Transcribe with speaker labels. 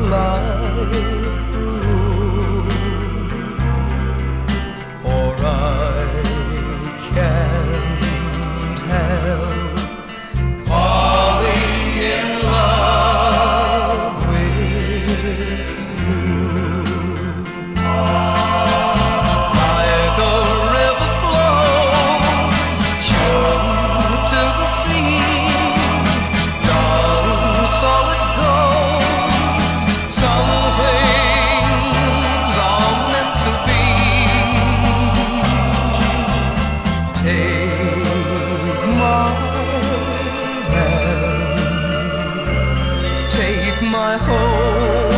Speaker 1: life through, for I can't help falling in love with you. Like a river flows true to the sea, young, so it goes. Some things are meant to be. Take my hand, take my whole